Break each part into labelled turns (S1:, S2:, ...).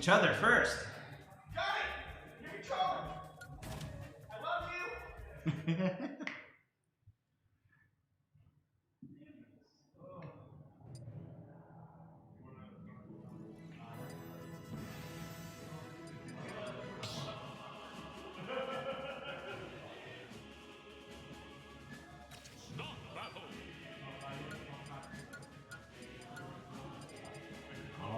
S1: each other first.
S2: Johnny, you're controlling. I love you.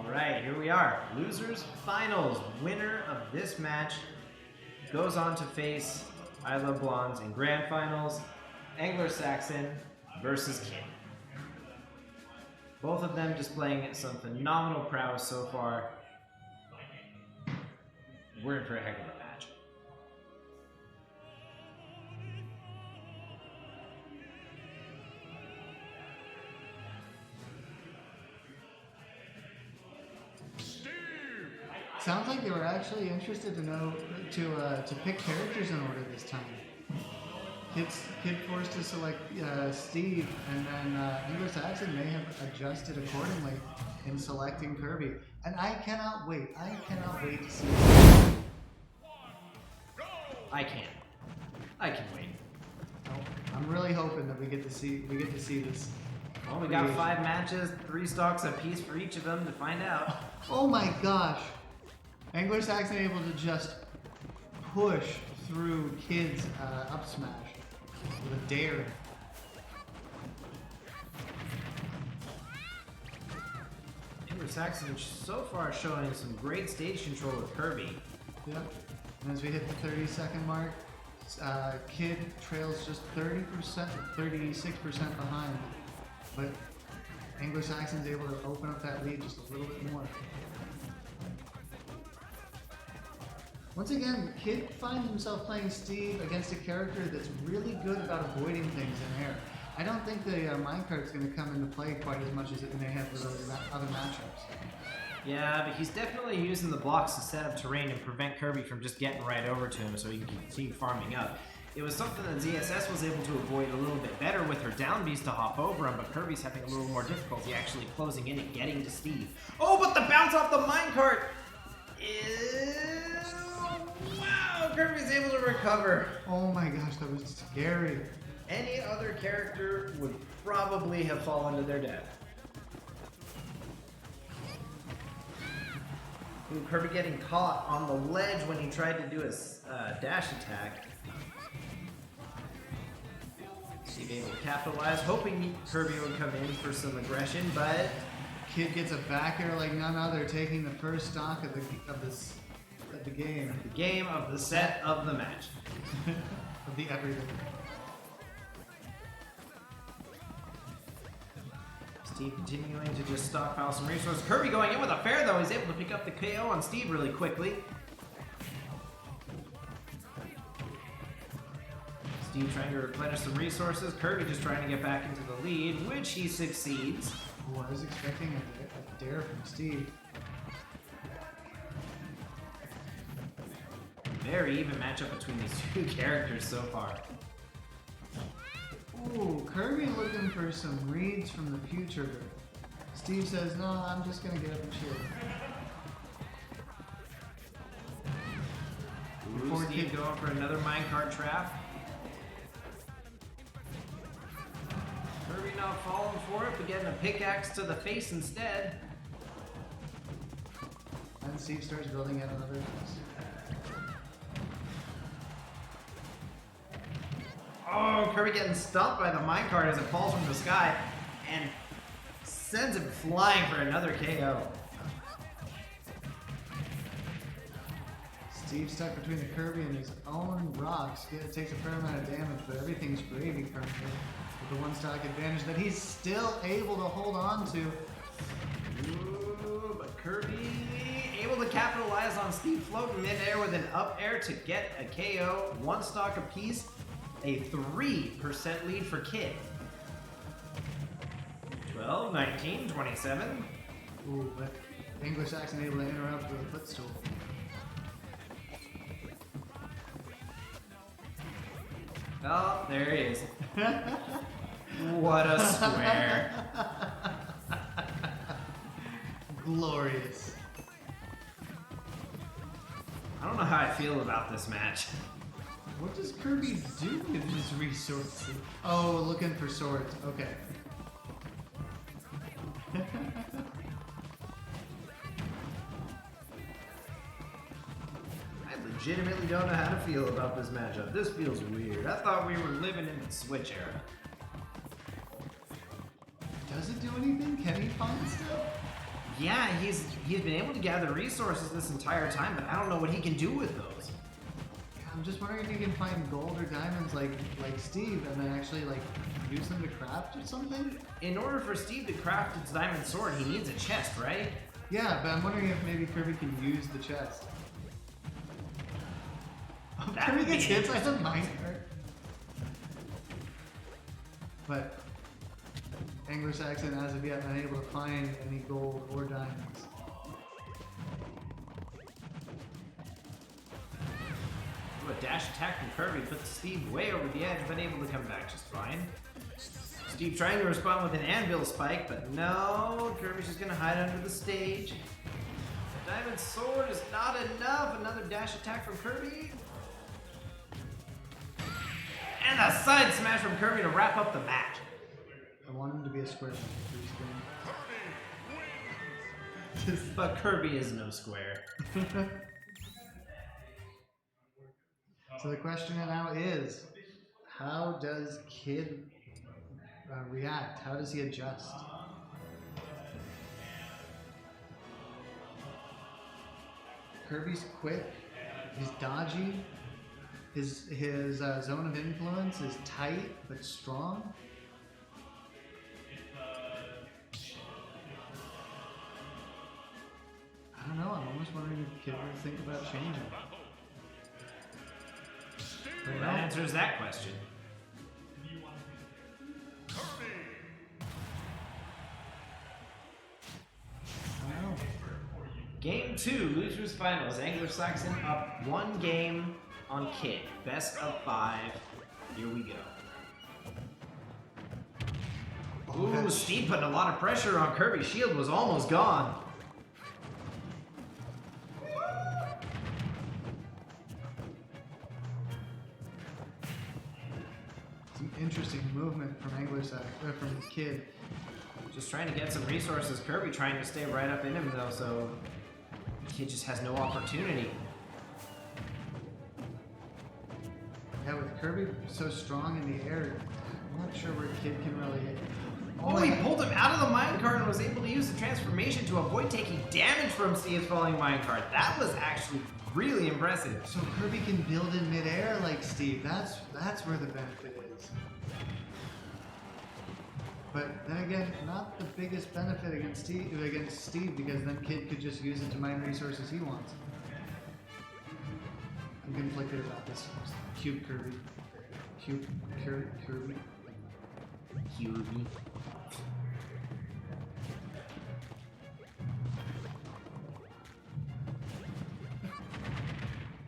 S1: Alright, here we are. Losers finals. Winner of this match goes on to face I Love Blondes in grand finals. Anglersaxon versus Kid. Both of them displaying some phenomenal prowess so far. We're in for a heck of a match.
S3: Sounds like they were actually interested to pick characters in order this time. Kid forced to select Steve, and then Anglersaxon may have adjusted accordingly in selecting Kirby. And I cannot wait. I cannot wait to see this.
S1: I can wait.
S3: I'm really hoping that we get to see this.
S1: Well, we got 5 matches, 3 stocks apiece for each of them to find out.
S3: Oh my gosh. Anglersaxon able to just push through Kid's up smash with a dare.
S1: Anglersaxon so far showing some great stage control with Kirby.
S3: Yep. And as we hit the 30-second mark, Kid trails just 30%, 36% behind. But Anglersaxon's able to open up that lead just a little bit more. Once again, Kid finds himself playing Steve against a character that's really good about avoiding things in air. I don't think the minecart's going to come into play quite as much as it may have with other matchups.
S1: Yeah, but he's definitely using the blocks to set up terrain and prevent Kirby from just getting right over to him so he can continue farming up. It was something that ZSS was able to avoid a little bit better with her down beast to hop over him, but Kirby's having a little more difficulty actually closing in and getting to Steve. Oh, but the bounce off the minecart is... Wow, Kirby's able to recover.
S3: Oh my gosh, that was scary.
S1: Any other character would probably have fallen to their death. Ooh, Kirby getting caught on the ledge when he tried to do his dash attack. Steve able to capitalize, hoping Kirby would come in for some aggression, but
S3: Kid gets a back air like none other, taking the first stock of the game.
S1: The game of the set of the match.
S3: Of the everything.
S1: Steve continuing to just stockpile some resources. Kirby going in with a fair though. He's able to pick up the KO on Steve really quickly. Steve trying to replenish some resources. Kirby just trying to get back into the lead, which he succeeds.
S3: Oh, I was expecting a dare from Steve.
S1: Very even matchup between these two characters so far.
S3: Ooh, Kirby looking for some reads from the future. Steve says, no, I'm just going to get up and chill.
S1: Ooh, Steve going for another minecart trap. Kirby not falling for it, but getting a pickaxe to the face instead.
S3: And Steve starts building yet another house.
S1: Oh, Kirby getting stumped by the minecart as it falls from the sky and sends it flying for another KO.
S3: Steve stuck between the Kirby and his own rocks. It takes a fair amount of damage, but everything's gravy currently with the one stock advantage that he's still able to hold on to.
S1: Ooh, but Kirby able to capitalize on Steve floating mid-air with an up air to get a KO. One stock apiece. A 3% lead for Kid. 12, 19, 27.
S3: Ooh, but Anglersaxon able to interrupt with a footstool.
S1: Oh, there he is. What a square.
S3: Glorious.
S1: I don't know how I feel about this match.
S3: What does Kirby do with his resources? Oh, looking for swords. Okay.
S1: I legitimately don't know how to feel about this matchup. This feels weird. I thought we were living in the Switch era.
S3: Does it do anything? Can he find stuff?
S1: Yeah, he's been able to gather resources this entire time, but I don't know what he can do with those.
S3: I'm just wondering if you can find gold or diamonds like Steve and then actually like use them to craft or something?
S1: In order for Steve to craft his diamond sword, he needs a chest, right?
S3: Yeah, but I'm wondering if maybe Kirby can use the chest. Oh,
S1: That
S3: Kirby
S1: would be
S3: gets hit by the minecart. But Anglersaxon as of yet unable to find any gold or diamonds.
S1: Ooh, a dash attack from Kirby puts Steve way over the edge, but able to come back just fine. Steve trying to respond with an anvil spike, but no, Kirby's just gonna hide under the stage. The diamond sword is not enough. Another dash attack from Kirby. And a side smash from Kirby to wrap up the match.
S3: I want him to be a square screen.
S1: But Kirby is no square.
S3: So the question now is, how does Kid react? How does he adjust? Kirby's quick, he's dodgy, his zone of influence is tight but strong. I don't know, I'm almost wondering if Kid would think about changing. But
S1: That answers that question.
S3: I don't know.
S1: Game 2, Losers Finals. Anglersaxon up 1 game on Kid. Best of 5. Here we go. Ooh, Steve putting a lot of pressure on Kirby. Shield was almost gone.
S3: Some interesting movement from from Kid.
S1: Just trying to get some resources. Kirby trying to stay right up in him though, so Kid just has no opportunity.
S3: Yeah, with Kirby so strong in the air, I'm not sure where Kid can really hit.
S1: Oh, he pulled him out of the minecart and was able to use the transformation to avoid taking damage from Steve's falling minecart. That was actually really impressive.
S3: So Kirby can build in midair like Steve. That's where the benefit is. But then again, not the biggest benefit against Steve because then Kid could just use it to mine resources he wants. I'm conflicted about this. Cute Kirby. Cute Kirby.
S1: Kirby.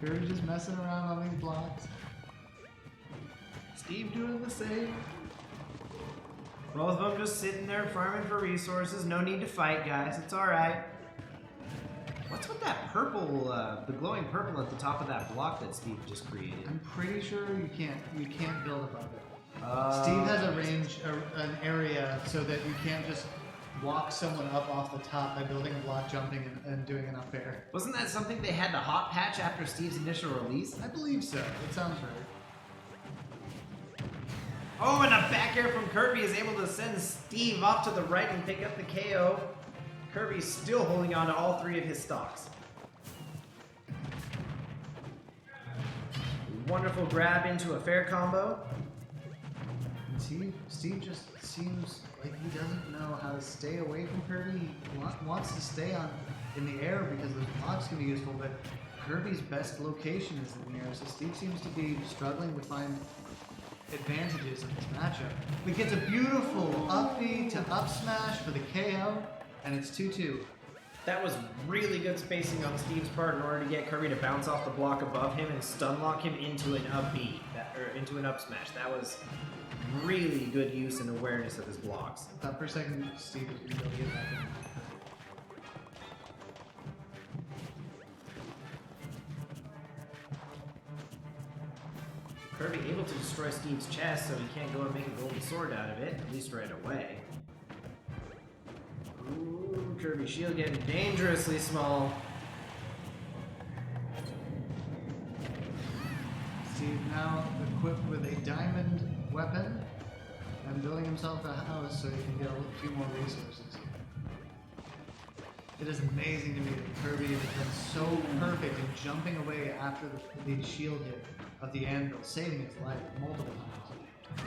S3: Kirby just messing around on these blocks.
S1: Steve doing the same. Both of them just sitting there farming for resources. No need to fight, guys. It's alright. What's with that purple, the glowing purple at the top of that block that Steve just created?
S3: I'm pretty sure you can't build above it. Steve has a range, an area, so that you can't just walk someone up off the top by building a block, jumping, and doing an up air.
S1: Wasn't that something they had to hot patch after Steve's initial release?
S3: I believe so. It sounds right.
S1: Oh, and a back air from Kirby is able to send Steve off to the right and pick up the KO. Kirby's still holding on to all 3 of his stocks. Wonderful grab into a fair combo.
S3: Steve just seems like he doesn't know how to stay away from Kirby. He wants to stay in the air because those blocks can be useful, but Kirby's best location is in the air, so Steve seems to be struggling to find advantages in this matchup. He gets a beautiful up B to up smash for the KO, and it's 2-2.
S1: That was really good spacing on Steve's part in order to get Kirby to bounce off the block above him and stun lock him into an up B, or into an up smash. That was really good use and awareness of his blocks.
S3: I thought for a second Steve was going to be able to get back in.
S1: Kirby able to destroy Steve's chest, so he can't go and make a golden sword out of it, at least right away. Ooh, Kirby's shield getting dangerously small.
S3: Steve now equipped with a diamond weapon and building himself a house so he can get a few more resources. It is amazing to me that Kirby has been so perfect in jumping away after the shield hit of the anvil, saving his life multiple times.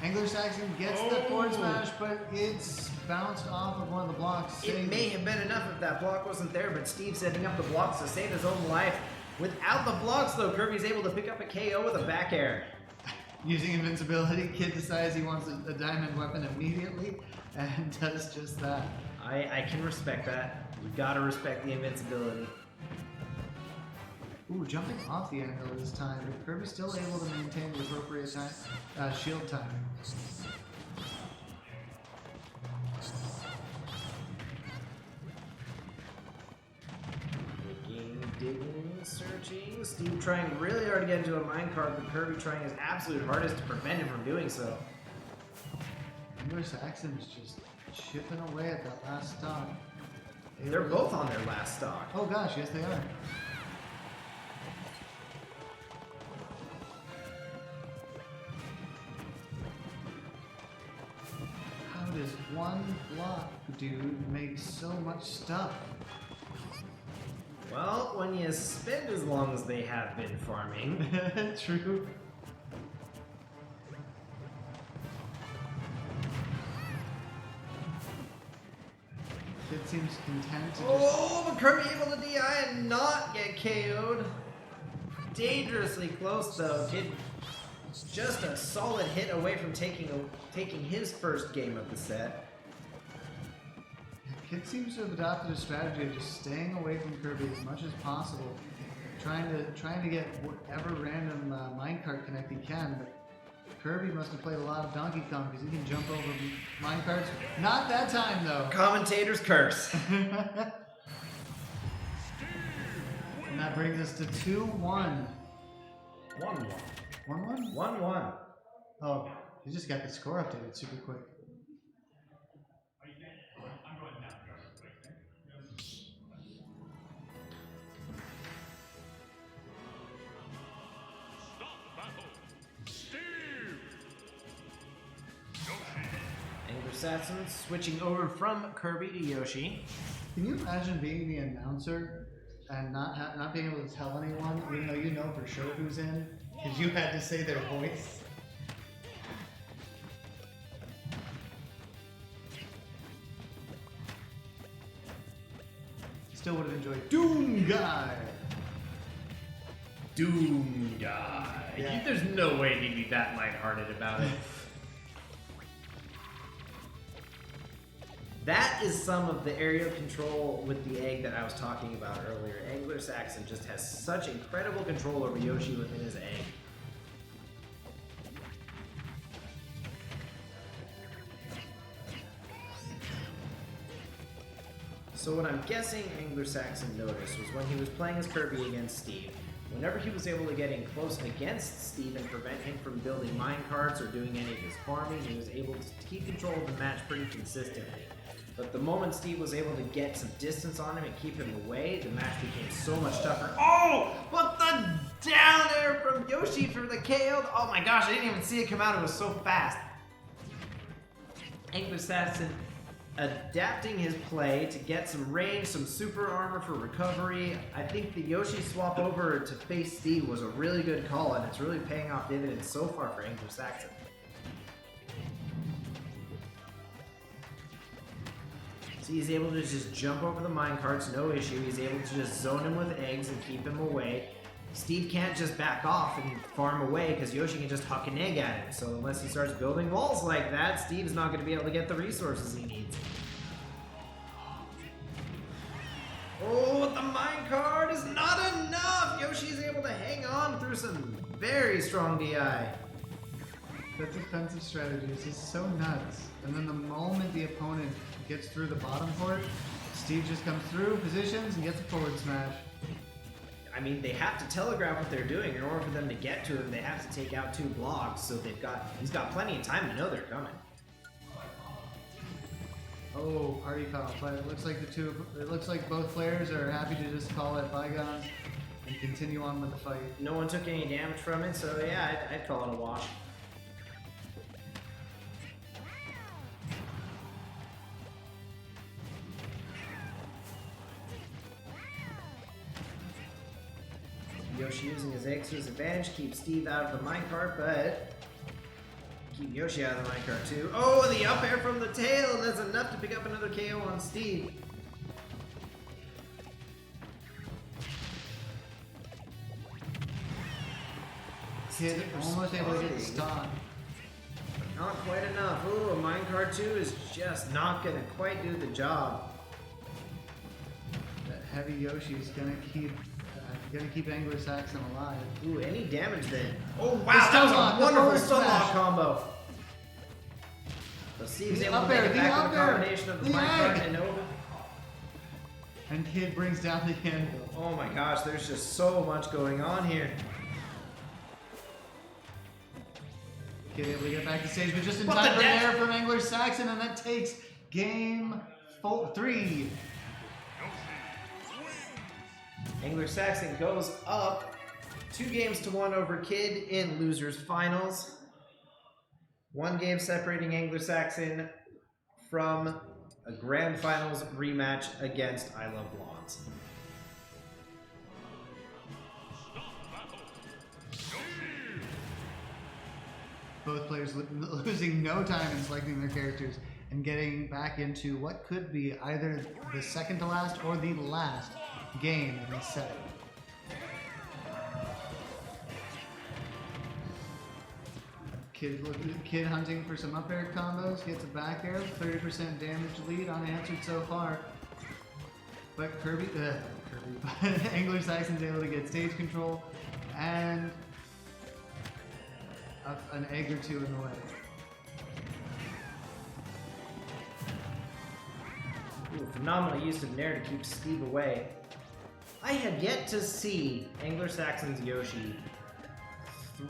S3: Anglersaxon gets the forward smash, but it's bounced off of one of the blocks.
S1: It may have been enough if that block wasn't there, but Steve setting up the blocks to save his own life. Without the blocks, though, Kirby's able to pick up a KO with a back air.
S3: Using invincibility, Kid decides he wants a diamond weapon immediately and does just that.
S1: I can respect that. You gotta respect the invincibility.
S3: Ooh, jumping off the anvil this time, but Kirby's still able to maintain the appropriate time, shield time.
S1: Digging, searching. Steve trying really hard to get into a minecart, but Kirby trying his absolute hardest to prevent him from doing so.
S3: Anglersaxon's just chipping away at that last stock.
S1: They're both on their last stock.
S3: Oh gosh, yes they are. How does one block dude make so much stuff?
S1: Well, when you spend as long as they have been farming.
S3: True. Kid seems content to
S1: Oh, but Kirby able to DI and not get KO'd. Dangerously close though. Kid just a solid hit away from taking his first game of the set.
S3: Kid seems to have adopted a strategy of just staying away from Kirby as much as possible, trying to get whatever random minecart connect he can. But Kirby must have played a lot of Donkey Kong because he can jump over minecarts. Not that time though.
S1: Commentator's curse.
S3: And that brings us to 2-1.
S1: 1-1.
S3: 1-1?
S1: 1-1.
S3: Oh, he just got the score updated super quick.
S1: Anglersaxon switching over from Kirby to Yoshi.
S3: Can you imagine being the announcer and not being able to tell anyone, even though you know for sure who's in, because you had to say their voice? Still would have enjoyed Doom Guy.
S1: Doom Guy.
S3: Yeah.
S1: There's no way he'd be that lighthearted about it. That is some of the aerial control with the egg that I was talking about earlier. Anglersaxon just has such incredible control over Yoshi within his egg. So what I'm guessing Anglersaxon noticed was when he was playing as Kirby against Steve, whenever he was able to get in close against Steve and prevent him from building minecarts or doing any of his farming, he was able to keep control of the match pretty consistently. But the moment Steve was able to get some distance on him and keep him away, the match became so much tougher. Oh! But the down air from Yoshi for the KO! Oh my gosh, I didn't even see it come out, it was so fast. Anglersaxon adapting his play to get some range, some super armor for recovery. I think the Yoshi swap over to face Steve was a really good call, and it's really paying off dividends so far for Anglersaxon. So he's able to just jump over the minecarts, no issue. He's able to just zone him with eggs and keep him away. Steve can't just back off and farm away because Yoshi can just huck an egg at him. So unless he starts building walls like that, Steve's not going to be able to get the resources he needs. Oh, the minecart is not enough! Yoshi's able to hang on through some very strong DI.
S3: That defensive strategy is just so nuts. And then the moment the opponent gets through the bottom port, Steve just comes through, positions, and gets a forward smash.
S1: I mean, they have to telegraph what they're doing in order for them to get to him. They have to take out 2 blocks, so he's got plenty of time to know they're coming.
S3: Oh, party foul, but it looks like both players are happy to just call it bygones and continue on with the fight.
S1: No one took any damage from it, so yeah, I'd call it a wash. Yoshi using his eggs to his advantage, keep Steve out of the minecart, but keep Yoshi out of the minecart too. Oh, the up air from the tail! That's enough to pick up another KO on Steve.
S3: Kid almost able to get stunned.
S1: Not quite enough. Ooh, a minecart 2 is just not gonna quite do the job.
S3: That heavy Yoshi is gonna keep Anglersaxon alive.
S1: Ooh, any damage then? Oh wow,
S3: The
S1: that was
S3: stun lock,
S1: a
S3: the
S1: wonderful
S3: forward
S1: stun lock
S3: smash.
S1: combo. So Steve's
S3: The
S1: able to
S3: up
S1: make
S3: air,
S1: it
S3: the
S1: back
S3: up
S1: with a
S3: air,
S1: combination of the
S3: the
S1: minecart
S3: egg.
S1: and Nova.
S3: And Kid brings down the anvil.
S1: Oh my gosh, there's just so much going on here.
S3: Kid able to get back to stage, but just in
S1: What
S3: time
S1: the
S3: for an
S1: dash?
S3: air from Anglersaxon, and that takes game 3.
S1: Anglersaxon goes up 2 games to 1 over Kid in losers finals. 1 game separating Anglersaxon from a grand finals rematch against I Love Blondes.
S3: Both players losing no time in selecting their characters and getting back into what could be either the second to last or the last game in this set. Kid hunting for some up air combos, gets a back air, 30% damage lead unanswered so far. But Kirby, but Anglersaxon's able to get stage control and an egg or 2 in the way.
S1: Ooh, phenomenal use of Nair to keep Steve away. I have yet to see Anglersaxon's Yoshi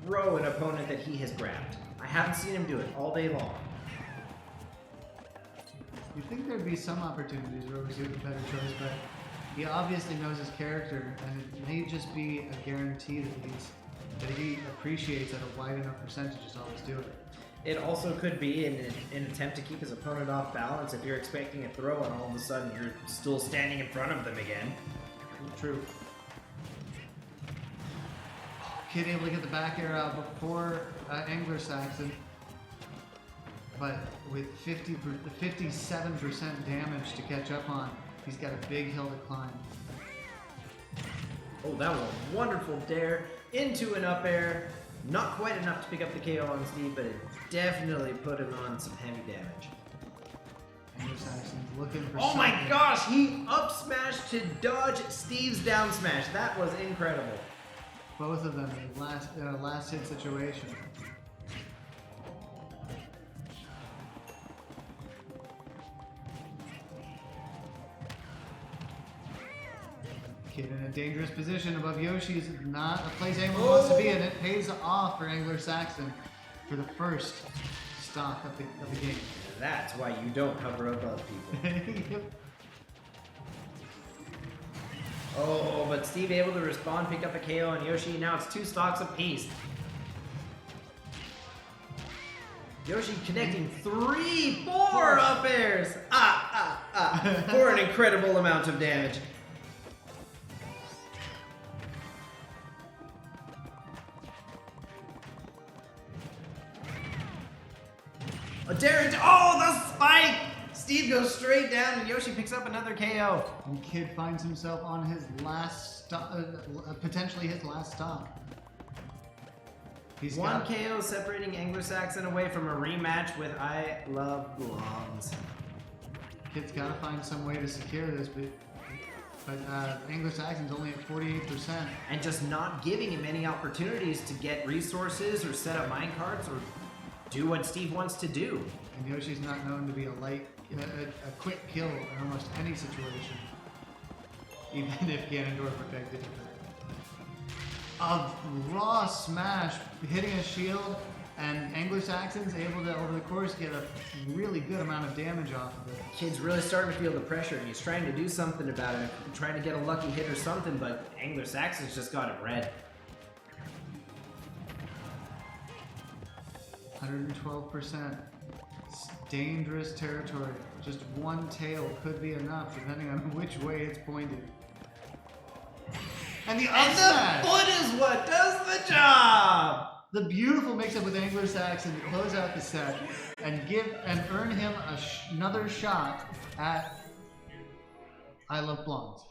S1: throw an opponent that he has grabbed. I haven't seen him do it all day long.
S3: You'd think there'd be some opportunities where we would a better choice, but he obviously knows his character, and it may just be a guarantee that he appreciates at a wide enough percentage is always do it.
S1: It also could be an attempt to keep his opponent off balance. If you're expecting a throw and all of a sudden you're still standing in front of them again.
S3: True. Kid able to get the back air out before Anglersaxon, but with 57% damage to catch up on, he's got a big hill to climb.
S1: Oh, that was a wonderful dare into an up air. Not quite enough to pick up the KO on Steve, but it definitely put him on some heavy damage.
S3: Anglersaxon's looking for
S1: Oh my
S3: something.
S1: gosh, he up smashed to dodge Steve's down smash. That was incredible.
S3: Both of them in a last hit situation. Kid in a dangerous position above Yoshi is not a place anyone wants to be in. It pays off for Anglersaxon for the first stock of the game.
S1: That's why you don't hover above people.
S3: Yep.
S1: Oh, but Steve able to respond, pick up a KO on Yoshi. Now it's 2 stocks apiece. Yoshi connecting 3, 4 up airs. For an incredible amount of damage. A dare into, oh, the spike! Steve goes straight down and Yoshi picks up another KO.
S3: And Kid finds himself on his last stop, potentially his last stop. He's
S1: 1
S3: got
S1: KO separating Anglersaxon away from a rematch with I Love Blondes.
S3: Kid's got to find some way to secure this, but Anglersaxon's only at 48%.
S1: And just not giving him any opportunities to get resources or set up minecarts or do what Steve wants to do.
S3: And Yoshi's not known to be a quick kill in almost any situation, even if Ganondorf protected him. A raw smash hitting a shield, and Anglersaxon's able to, over the course, get a really good amount of damage off of it.
S1: Kid's really starting to feel the pressure, and he's trying to do something about it, trying to get a lucky hit or something, but Anglersaxon's just got it red.
S3: 112%. It's dangerous territory. Just one tail could be enough, depending on which way it's pointed. And the up
S1: And
S3: smash!
S1: the foot is what does the job!
S3: The beautiful mix-up with Anglersaxon to close out the set and earn him another shot at I Love Blondes.